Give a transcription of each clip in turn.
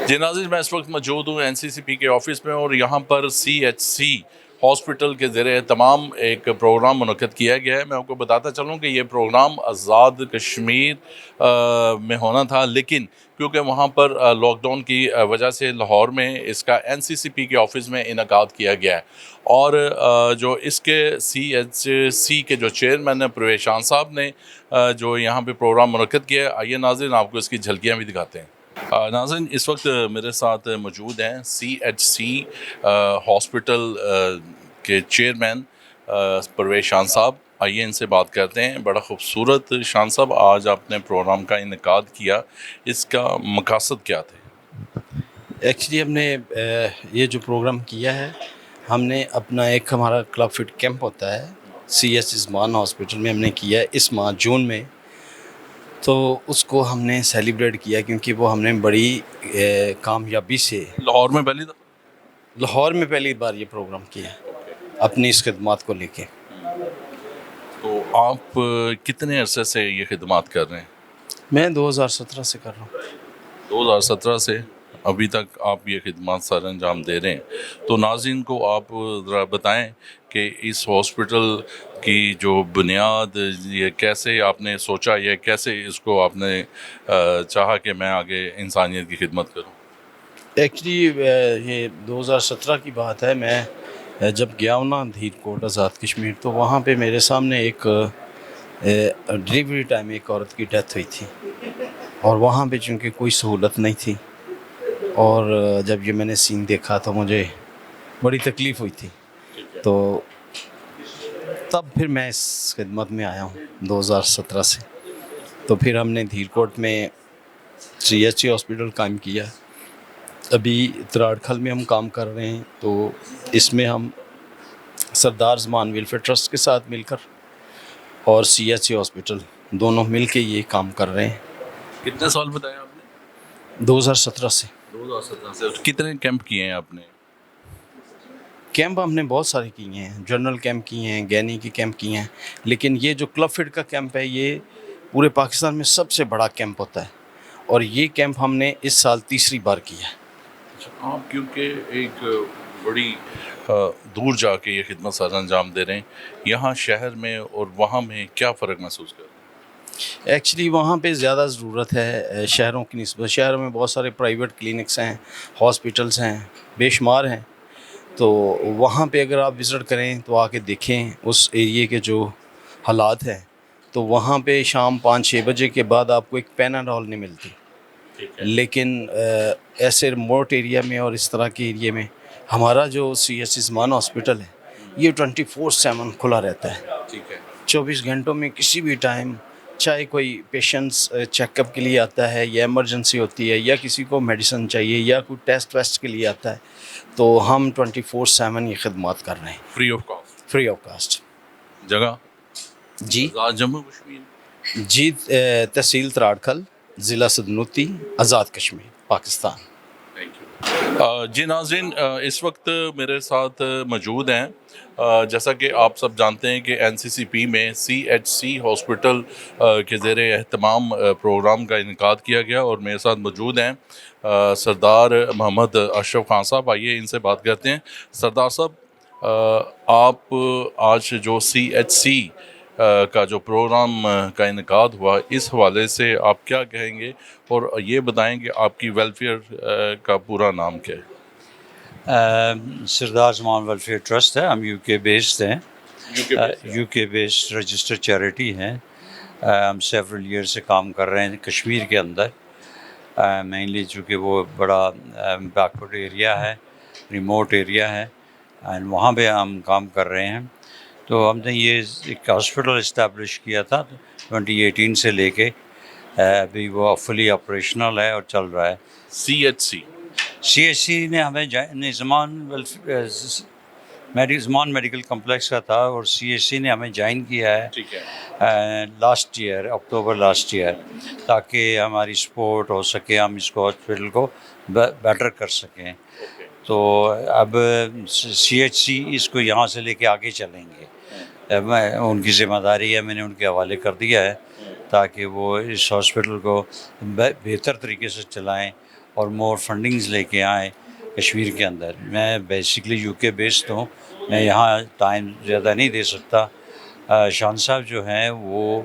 جی ناظرین، میں اس وقت موجود ہوں NCCP کے آفس میں، اور یہاں پر CHC ہاسپٹل کے زیر اہتمام ایک پروگرام منعقد کیا گیا ہے۔ میں آپ کو بتاتا چلوں کہ یہ پروگرام آزاد کشمیر میں ہونا تھا، لیکن کیونکہ وہاں پر لاک ڈاؤن کی وجہ سے لاہور میں اس کا NCCP کے آفس میں انعقاد کیا گیا ہے، اور جو اس کے CHC کے جو چیئرمین ہیں پرویز شان صاحب نے جو یہاں پہ پروگرام منعقد کیا ہے، آئیے ناظرین آپ کو اس کی جھلکیاں بھی دکھاتے ہیں۔ ناظرین، اس وقت میرے ساتھ موجود ہیں CHC ہاسپٹل کے چیئرمین پرویز شان صاحب۔ آئیے ان سے بات کرتے ہیں۔ بڑا خوبصورت شان صاحب، آج آپ نے پروگرام کا انعقاد کیا، اس کا مقاصد کیا تھے؟ ایکچولی ہم نے یہ جو پروگرام کیا ہے، ہم نے اپنا ایک ہمارا کلب فٹ کیمپ ہوتا ہے CS عثمان ہاسپٹل میں ہم نے کیا ہے اس ماہ جون میں، تو اس کو ہم نے سیلیبریٹ کیا کیونکہ وہ ہم نے بڑی کامیابی سے لاہور میں پہلی دفعہ لاہور میں پہلی بار یہ پروگرام کیا ہے اپنی اس خدمات کو لے کے۔ تو آپ کتنے عرصے سے یہ خدمات کر رہے ہیں؟ میں 2017 سے کر رہا ہوں۔ 2017 سے ابھی تک آپ یہ خدمات سر انجام دے رہے ہیں، تو ناظرین کو آپ ذرا بتائیں کہ اس ہاسپٹل کی جو بنیاد، یہ کیسے آپ نے سوچا، یہ کیسے اس کو آپ نے چاہا کہ میں آگے انسانیت کی خدمت کروں؟ ایکچولی یہ 2017 کی بات ہے، میں جب گیا ہوں نا دھیر کوٹ آزاد کشمیر، تو وہاں پہ میرے سامنے ایک ڈلیوری ٹائم ایک عورت کی ڈیتھ ہوئی تھی، اور وہاں پہ چونکہ کوئی سہولت نہیں تھی، اور جب یہ میں نے سین دیکھا تو مجھے بڑی تکلیف ہوئی تھی، تو تب پھر میں اس خدمت میں آیا ہوں 2017 سے۔ تو پھر ہم نے دھیر کوٹ میں CHC ہاسپٹل قائم کیا، ابھی تراڑکھل میں ہم کام کر رہے ہیں، تو اس میں ہم سردار زمان ویلفیئر ٹرسٹ کے ساتھ مل کر اور CHC ہاسپٹل دونوں مل کے یہ کام کر رہے ہیں۔ کتنے سال بتایا آپ نے؟ 2017 سے۔ 2017 سے کتنے کیمپ کیے ہیں آپ نے؟ کیمپ ہم نے بہت سارے کیے ہیں، جنرل کیمپ کیے ہیں، گینی کے کیمپ کیے ہیں، لیکن یہ جو کلب فٹ کا کیمپ ہے یہ پورے پاکستان میں سب سے بڑا کیمپ ہوتا ہے، اور یہ کیمپ ہم نے اس سال تیسری بار کیا ہے۔ آپ کیونکہ ایک بڑی دور جا کے یہ خدمت سر انجام دے رہے ہیں، یہاں شہر میں اور وہاں میں کیا فرق محسوس کر رہے ہیں؟ ایکچولی وہاں پہ زیادہ ضرورت ہے شہروں کی نسبت۔ شہروں میں بہت سارے پرائیویٹ کلینکس ہیں، ہاسپٹلس ہیں، بے شمار ہیں، تو وہاں پہ اگر آپ وزٹ کریں تو آ کے دیکھیں اس ایریے کے جو حالات ہیں، تو وہاں پہ شام 5-6 بجے کے بعد آپ کو ایک پیناڈول نہیں ملتی، لیکن ایسے ریموٹ ایریا میں اور اس طرح کے ایریے میں ہمارا جو CHC عثمان ہاسپٹل ہے یہ 24/7 کھلا رہتا ہے۔ 24 گھنٹوں میں کسی بھی ٹائم، چاہے کوئی پیشنٹس چیک اپ کے لیے آتا ہے یا ایمرجنسی ہوتی ہے یا کسی کو میڈیسن چاہیے یا کوئی ٹیسٹ ویسٹ کے لیے آتا ہے، تو ہم 24/7 یہ خدمات کر رہے ہیں، free of cost? Free of cost. جگہ؟ جی جموں کشمیر؟ جی، تحصیل تراڑکھل، ضلع سدنوتی، آزاد کشمیر، پاکستان۔ جی ناظرین، اس وقت میرے ساتھ موجود ہیں، جیسا کہ آپ سب جانتے ہیں کہ NCCP میں CHC ہاسپٹل کے زیر اہتمام پروگرام کا انعقاد کیا گیا، اور میرے ساتھ موجود ہیں سردار محمد اشرف خان صاحب۔ آئیے ان سے بات کرتے ہیں۔ سردار صاحب، آپ آج جو CHC کا جو پروگرام کا انعقاد ہوا، اس حوالے سے آپ کیا کہیں گے، اور یہ بتائیں کہ آپ کی ویلفیئر کا پورا نام کیا ہے؟ سردار زمان ویلفیئر ٹرسٹ ہے، ہم UK بیسڈ ہیں، UK بیسڈ رجسٹر چیریٹی ہیں۔ ہم سیورل ایئر سے کام کر رہے ہیں کشمیر کے اندر، مینلی چونکہ وہ بڑا بیکورڈ ایریا ہے، ریموٹ ایریا ہے، اینڈ وہاں پہ ہم کام کر رہے ہیں۔ تو ہم نے یہ ایک ہاسپٹل اسٹیبلش کیا تھا 2018 سے لے کے، ابھی وہ فلی آپریشنل ہے اور چل رہا ہے۔ CHC نے ہمیں زمان میڈیکل کمپلیکس کا تھا، اور CHC نے ہمیں جوائن کیا ہے لاسٹ ایئر، اکتوبر لاسٹ ایئر، تاکہ ہماری سپورٹ ہو سکے، ہم اس کو ہاسپٹل کو بیٹر کر سکیں۔ تو اب CHC اس کو یہاں سے لے کے آگے چلیں گے، ان کی ذمہ داری ہے، میں نے ان کے حوالے کر دیا ہے تاکہ وہ اس ہاسپٹل کو بہتر طریقے سے چلائیں اور مور فنڈنگز لے کے آئیں کشمیر کے اندر. میں بیسکلی یو کے بیسڈ ہوں, میں یہاں ٹائم زیادہ نہیں دے سکتا. شان صاحب جو ہیں وہ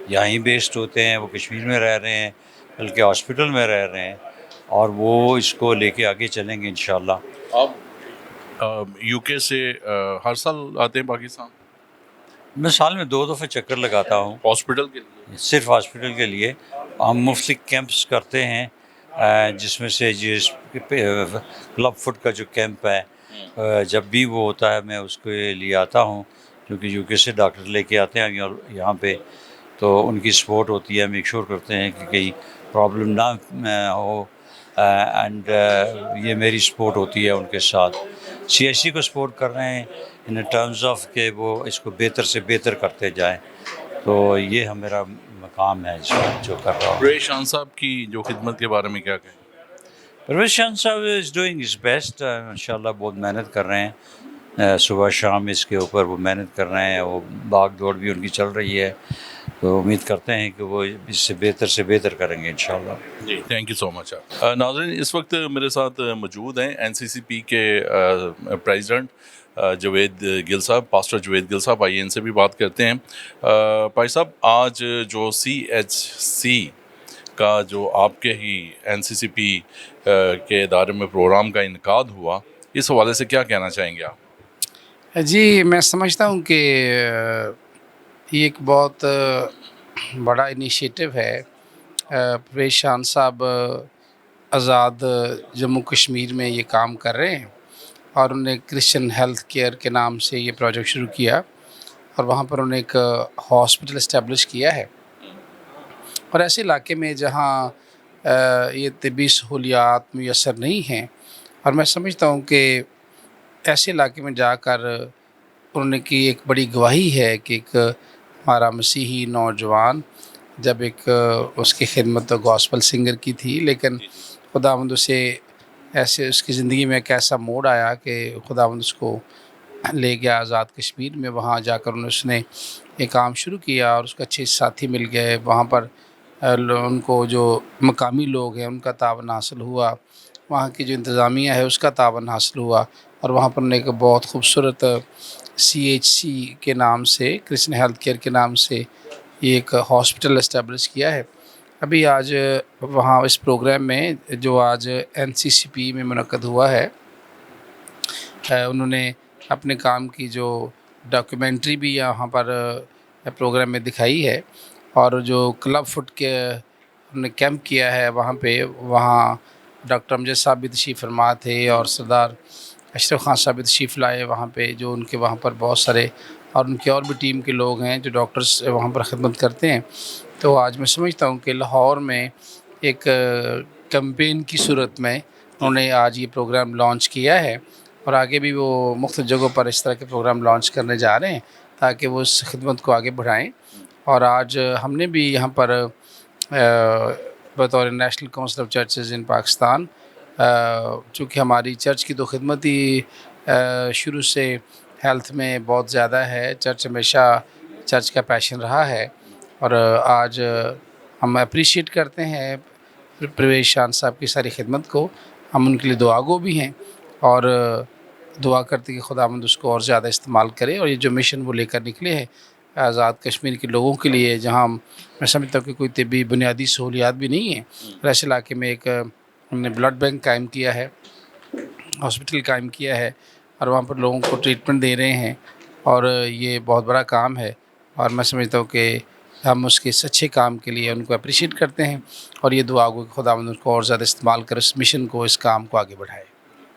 یہیں بیسڈ ہوتے ہیں, وہ کشمیر میں رہ رہے ہیں, بلکہ ہاسپٹل میں رہ رہے ہیں, اور وہ اس کو لے کے آگے چلیں گے انشاءاللہ. آپ یو کے سے ہر سال آتے ہیں پاکستان؟ میں سال میں 2 دفعہ چکر لگاتا ہوں, ہاسپٹل کے لیے؟ صرف ہاسپٹل کے لیے. ہم مختلف کیمپس کرتے ہیں, جس میں سے جس کلب فٹ کا جو کیمپ ہے, جب بھی وہ ہوتا ہے میں اس کے لیے آتا ہوں, کیونکہ یو کے سے ڈاکٹر لے کے آتے ہیں یہاں پہ, تو ان کی سپورٹ ہوتی ہے. میک شور کرتے ہیں کہ کہیں پرابلم نہ ہو, اینڈ یہ میری سپورٹ ہوتی ہے ان کے ساتھ. سی ایس سی کو سپورٹ کر رہے ہیں ان ٹرمز آف کہ وہ اس کو بہتر سے بہتر کرتے جائیں. تو یہ میرا مقام ہے جو کر رہا ہوں. پرویز شان صاحب کی جو خدمت کے بارے میں کیا کہیں؟ پرویز شان صاحب از ڈوئنگ ہز بیسٹ. انشاءاللہ بہت محنت کر رہے ہیں, صبح شام اس کے اوپر وہ محنت کر رہے ہیں. وہ بھاگ دوڑ بھی ان کی چل رہی ہے, تو امید کرتے ہیں کہ وہ اس سے بہتر کریں گے انشاءاللہ. جی تھینک یو سو مچ. ناظرین, اس وقت میرے ساتھ موجود ہیں این سی سی پی کے پریزیڈنٹ جوید گل صاحب, پاسٹر جوید گل صاحب. آئیے ان سے بھی بات کرتے ہیں. بھائی صاحب, آج جو سی ایچ سی کا جو آپ کے ہی این سی سی پی کے ادارے میں پروگرام کا انعقاد ہوا, اس حوالے سے کیا کہنا چاہیں گے آپ؟ جی, میں سمجھتا ہوں کہ یہ ایک بہت بڑا انیشیٹو ہے. پرویز شان صاحب آزاد جموں کشمیر میں یہ کام کر رہے ہیں, اور انہوں نے کرسچن ہیلتھ کیئر کے نام سے یہ پروجیکٹ شروع کیا, اور وہاں پر انہوں نے ایک ہاسپٹل اسٹیبلش کیا ہے. اور ایسے علاقے میں جہاں یہ طبی سہولیات میسر نہیں ہیں, اور میں سمجھتا ہوں کہ ایسے علاقے میں جا کر انہوں نے کی ایک بڑی گواہی ہے کہ ایک ہمارا مسیحی نوجوان, جب ایک اس کی خدمت تو گاسپل سنگر کی تھی, لیکن خداوند اسے ایسے اس کی زندگی میں ایک ایسا موڑ آیا کہ خداوند اس کو لے گیا آزاد کشمیر میں. وہاں جا کر اس نے ایک کام شروع کیا, اور اس کو اچھے ساتھی مل گئے. وہاں پر ان کو جو مقامی لوگ ہیں ان کا تعاون حاصل ہوا, وہاں کی جو انتظامیہ ہے اس کا تعاون حاصل ہوا, اور وہاں پر نے ایک بہت خوبصورت سی ایچ سی کے نام سے, کرسچن ہیلتھ کیئر کے نام سے یہ ایک ہاسپٹل اسٹیبلش کیا ہے. ابھی آج وہاں اس پروگرام میں جو آج این سی سی پی میں منعقد ہوا ہے, انہوں نے اپنے کام کی جو ڈاکیومنٹری بھی یہاں پر پروگرام میں دکھائی ہے, اور جو کلب فٹ کے انہوں نے کیمپ کیا ہے وہاں ڈاکٹر امجد صاحب بھی تشریف فرما تھے, اور سردار اشرف خان صاحب بھی تشریف لائے وہاں پہ, جو ان کے وہاں پر بہت سارے اور ان کی اور بھی ٹیم کے لوگ ہیں جو ڈاکٹرز وہاں پر خدمت کرتے ہیں. تو آج میں سمجھتا ہوں کہ لاہور میں ایک کیمپین کی صورت میں انہوں نے آج یہ پروگرام لانچ کیا ہے, اور آگے بھی وہ مختلف جگہوں پر اس طرح کے پروگرام لانچ کرنے جا رہے ہیں تاکہ وہ اس خدمت کو آگے بڑھائیں. اور آج ہم نے بھی یہاں پر بطور نیشنل کونسل آف چرچز ان پاکستان, چونکہ ہماری چرچ کی تو خدمت ہی شروع سے ہیلتھ میں بہت زیادہ ہے, چرچ ہمیشہ چرچ کا پیشن رہا ہے, اور آج ہم اپریشیٹ کرتے ہیں پرویز شان صاحب کی ساری خدمت کو. ہم ان کے لیے دعا گو بھی ہیں, اور دعا کرتے کہ خداوند اس کو اور زیادہ استعمال کرے, اور یہ جو مشن وہ لے کر نکلے ہیں آزاد کشمیر کے لوگوں کے لیے, جہاں میں سمجھتا ہوں کہ کوئی طبی بنیادی سہولیات بھی نہیں ہیں, ایسے علاقے میں ایک ہم نے بلڈ بینک قائم کیا ہے, ہاسپٹل قائم کیا ہے, اور وہاں پر لوگوں کو ٹریٹمنٹ دے رہے ہیں, اور یہ بہت بڑا کام ہے. اور میں سمجھتا ہوں کہ ہم اس کے اس اچھے کام کے لیے ان کو اپریشیٹ کرتے ہیں, اور یہ دعا گو کہ خداوند ان کو اور زیادہ استعمال کرے, اس مشن کو, اس کام کو آگے بڑھائے.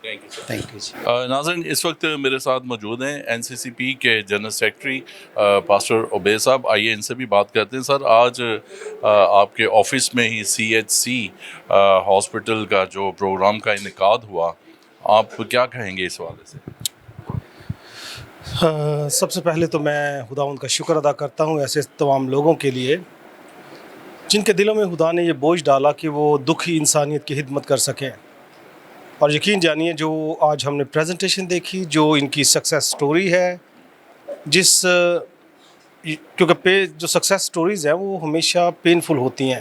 تھینک یو جی. ناظرین, اس وقت میرے ساتھ موجود ہیں این سی سی پی کے جنرل سیکرٹری پاسٹر عبید صاحب. آئیے ان سے بھی بات کرتے ہیں. سر, آج آپ کے آفس میں ہی سی ایچ سی ہاسپٹل کا جو پروگرام کا انعقاد ہوا, آپ کیا کہیں گے اس حوالے سے؟ سب سے پہلے تو میں خداوند کا شکر ادا کرتا ہوں ایسے تمام لوگوں کے لیے جن کے دلوں میں خدا نے یہ بوجھ ڈالا کہ وہ دکھی انسانیت کی خدمت کر سکیں. اور یقین جانیے جو آج ہم نے پریزنٹیشن دیکھی, جو ان کی سکسیس سٹوری ہے, کیونکہ جو سکسیس سٹوریز ہیں وہ ہمیشہ پینفل ہوتی ہیں,